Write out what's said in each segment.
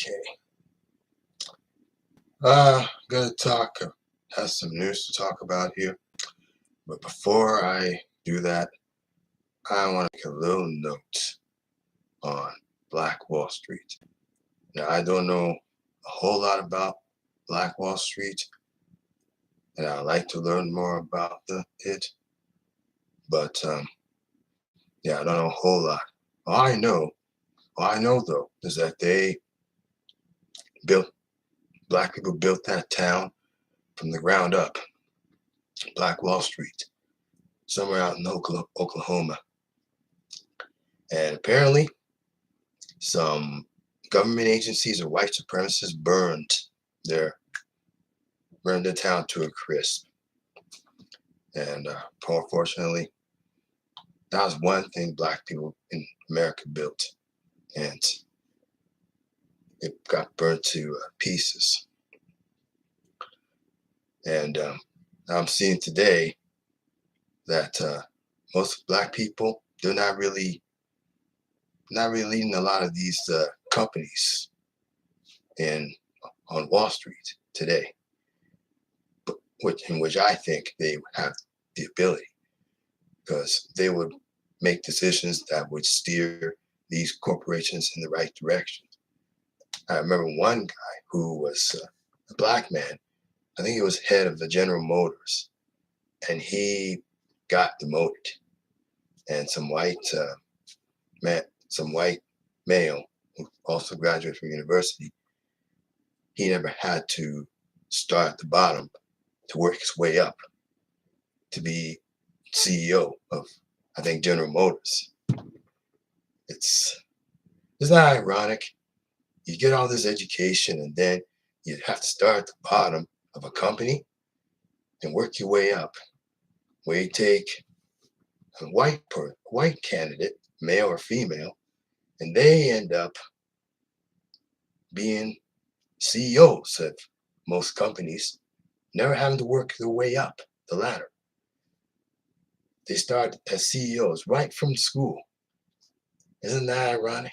Okay. Gonna talk, have some news to talk about here. But before I do that, I want to make a little note on Black Wall Street. Now, I don't know a whole lot about Black Wall Street, and I'd like to learn more about it. But yeah, I don't know a whole lot. All I know though, is that built black people built that town from the ground up, Black Wall Street, somewhere out in Oklahoma. And apparently, some government agencies or white supremacists their burned the town to a crisp. And unfortunately, that was one thing black people in America built, and it got burnt to pieces. And I'm seeing today that most black people, they're not really leading a lot of these companies on Wall Street today, in which I think they have the ability, because they would make decisions that would steer these corporations in the right direction. I remember one guy who was a black man. I think he was head of the General Motors, and he got demoted. And some white male who also graduated from university, he never had to start at the bottom to work his way up to be CEO of, I think, General Motors. It's Isn't that ironic? You get all this education and then you have to start at the bottom of a company and work your way up, where you take a white candidate, male or female, and they end up being CEOs of most companies, never having to work their way up the ladder. They start as CEOs right from school. Isn't that ironic?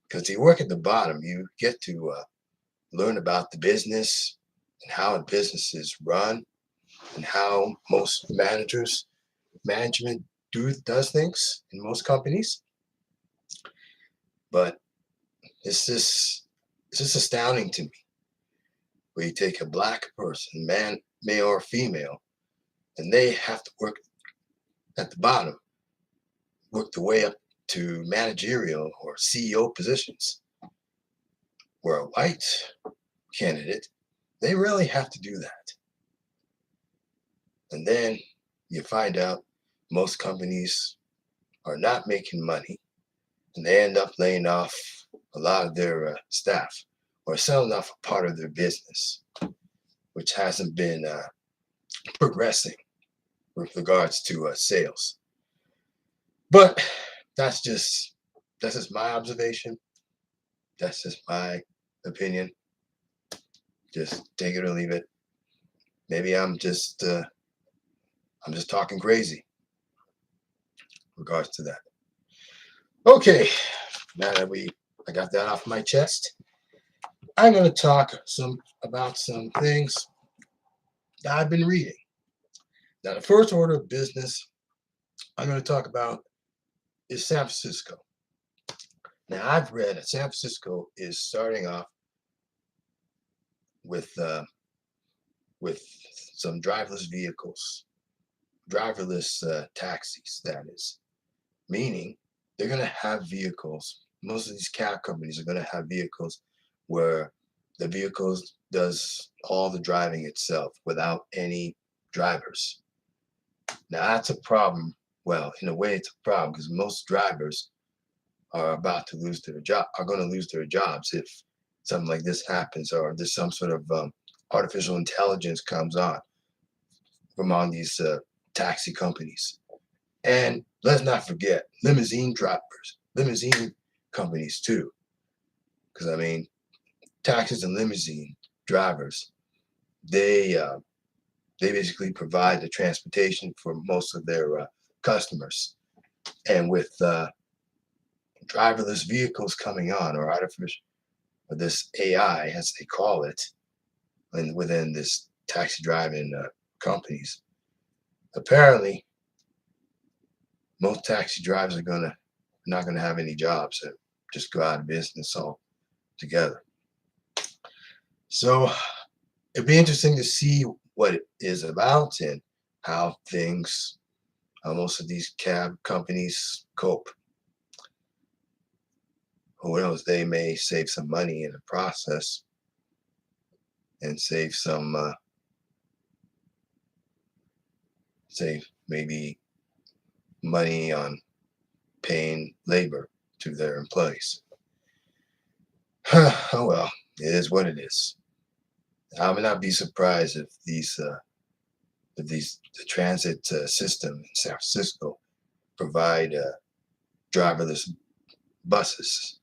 Because you work at the bottom, you get to learn about the business and how a business is run and how most management does things in most companies. But it's just astounding to me, where you take a black person, male or female, and they have to work at the bottom, work their way up to managerial or CEO positions, where a white candidate, they really have to do that. And then you find out most companies are not making money, and they end up laying off a lot of their staff, or selling off a part of their business, which hasn't been progressing with regards to sales. But that's just my observation. That's just my opinion. Just take it or leave it. Maybe I'm just talking crazy in regards to that. Okay, now that I got that off my chest, I'm going to talk about some things that I've been reading. Now, the first order of business I'm going to talk about is San Francisco. Now, I've read that San Francisco is starting off with some driverless vehicles, driverless taxis, that is, meaning they're going to have vehicles. Most of these cab companies are going to have vehicles where the vehicles does all the driving itself without any drivers. Now, that's a problem. Well, in a way, it's a problem, because most drivers are about to lose their job, are going to lose their jobs if something like this happens, or there's some sort of artificial intelligence comes on from all these taxi companies. And let's not forget limousine drivers, limousine companies too, because I mean, taxis and limousine drivers, they basically provide the transportation for most of their customers. And with driverless vehicles coming on, or or this AI, as they call it, and within this taxi driving companies. Apparently, most taxi drivers are not gonna have any jobs and just go out of business altogether. So it'd be interesting to see what it is about and how things, how most of these cab companies cope. Who knows? They may save some money in the process and save maybe money on paying labor to their employees. Oh well, it is what it is. I would not be surprised if the transit system in San Francisco provide driverless buses.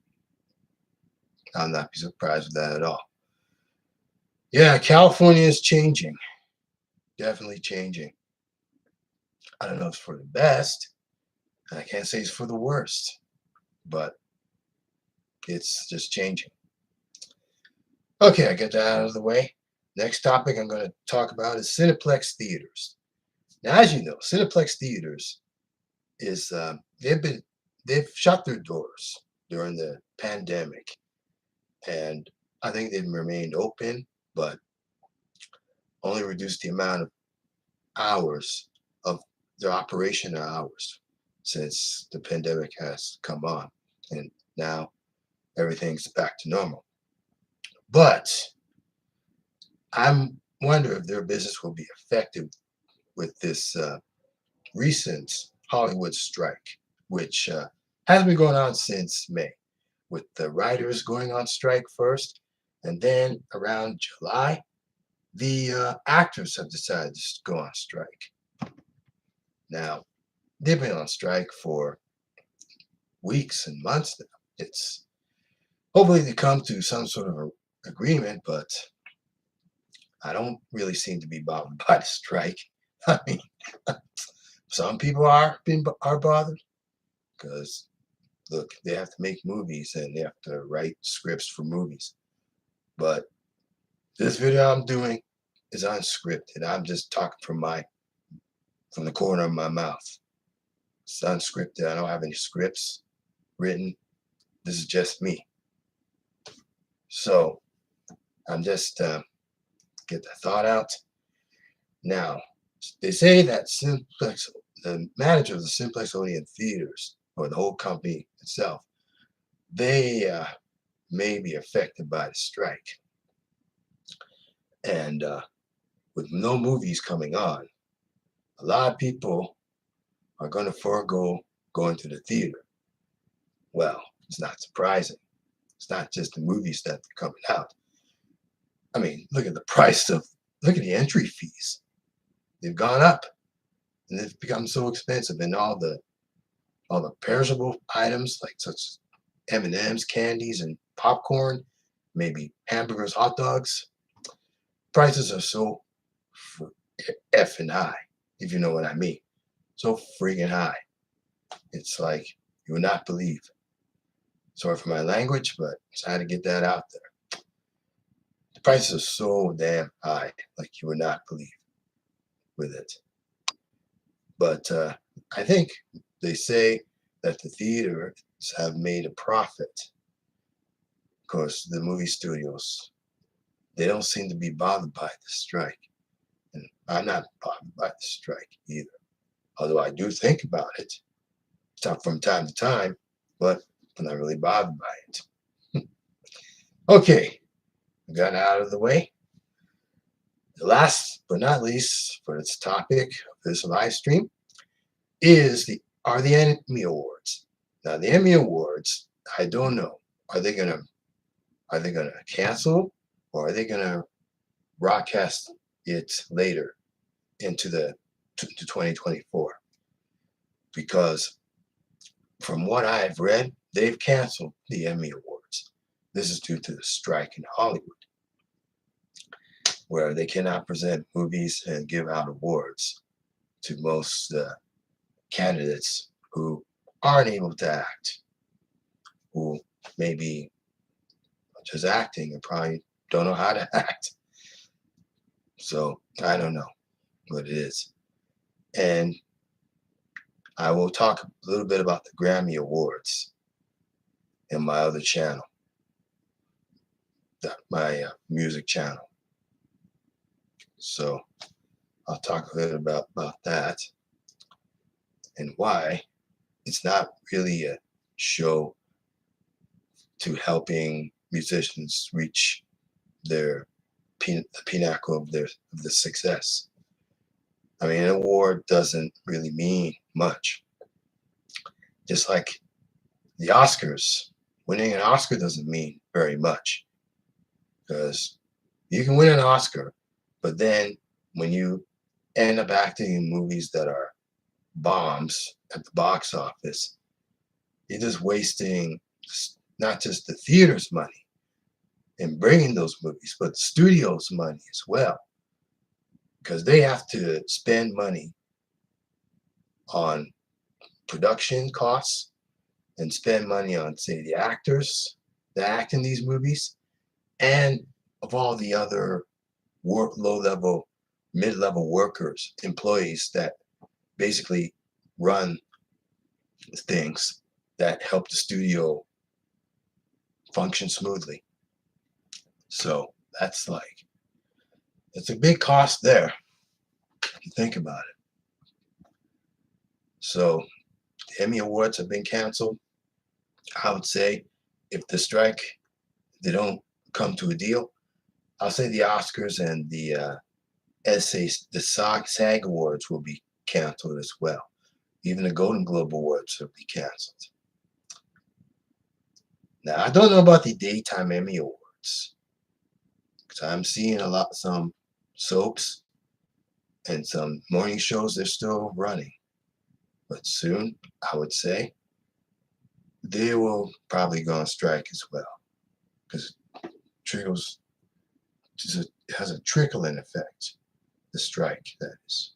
I'll not be surprised with that at all. Yeah, California is changing, definitely changing. I don't know if it's for the best. I can't say it's for the worst, but it's just changing. Okay, I get that out of the way. Next topic I'm going to talk about is Cineplex theaters. Now, as you know, Cineplex theaters is they've shut their doors during the pandemic, and I think they've remained open, but only reduced the amount of hours of their operational hours since the pandemic has come on, and now everything's back to normal. But I'm wonder if their business will be affected with this recent Hollywood strike, which has been going on since May, with the writers going on strike first, and then around July, the actors have decided to go on strike. Now, they've been on strike for weeks and months now. It's hopefully they come to some sort of agreement, but I don't really seem to be bothered by the strike. I mean, some people are bothered because look, they have to make movies and they have to write scripts for movies. But this video I'm doing is unscripted. I'm just talking from the corner of my mouth. It's unscripted. I don't have any scripts written. This is just me. So I'm just get the thought out. Now, they say that Simplex, the manager of the Simplex Odeon Theaters, or the whole company itself, they may be affected by the strike. And with no movies coming on, a lot of people are going to forego going to the theater. Well, it's not surprising. It's not just the movies that are coming out. I mean, look at the entry fees. They've gone up and they've become so expensive, and all the perishable items like such as M&Ms, candies, and popcorn, maybe hamburgers, hot dogs. Prices are so effing high, if you know what I mean. So freaking high. It's like you would not believe. Sorry for my language, but I had to get that out there. The prices are so damn high, like you would not believe with it. But I think they say that the theaters have made a profit. Of course, the movie studios, they don't seem to be bothered by the strike. And I'm not bothered by the strike either. Although I do think about it from time to time, but I'm not really bothered by it. Okay, we got out of the way. The last but not least for this topic of this live stream are the Emmy Awards. Now the Emmy Awards, I don't know. Are they gonna cancel, or are they gonna broadcast it later into 2024? Because from what I've read, they've canceled the Emmy Awards. This is due to the strike in Hollywood, where they cannot present movies and give out awards to most candidates who aren't able to act, who maybe just acting and probably don't know how to act. So I don't know what it is. And I will talk a little bit about the Grammy Awards in my other channel, my music channel. So I'll talk a little about that and why it's not really a show to helping musicians reach their the pinnacle of the success. I mean, an award doesn't really mean much. Just like the Oscars, winning an Oscar doesn't mean very much because you can win an Oscar, but then when you end up acting in movies that are bombs at the box office, you're just wasting not just the theater's money in bringing those movies, but the studio's money as well, because they have to spend money on production costs and spend money on, say, the actors that act in these movies and of all the other low-level, mid-level workers, employees that basically run things that help the studio function smoothly. So that's like, it's a big cost there if you think about it. So the Emmy Awards have been canceled. I would say if the strike, they don't come to a deal, I'll say the Oscars and the SAG Awards will be canceled as well. Even the Golden Globe Awards will be canceled. Now, I don't know about the Daytime Emmy Awards because I'm seeing some soaps and some morning shows, they're still running. But soon, I would say, they will probably go on strike as well because it has a trickling effect, the strike, that is.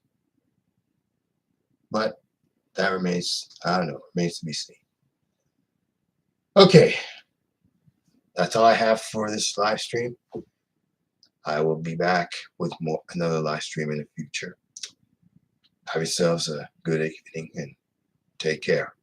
But that remains, I don't know, remains to be seen. Okay, that's all I have for this live stream. I will be back with another live stream in the future. Have yourselves a good evening and take care.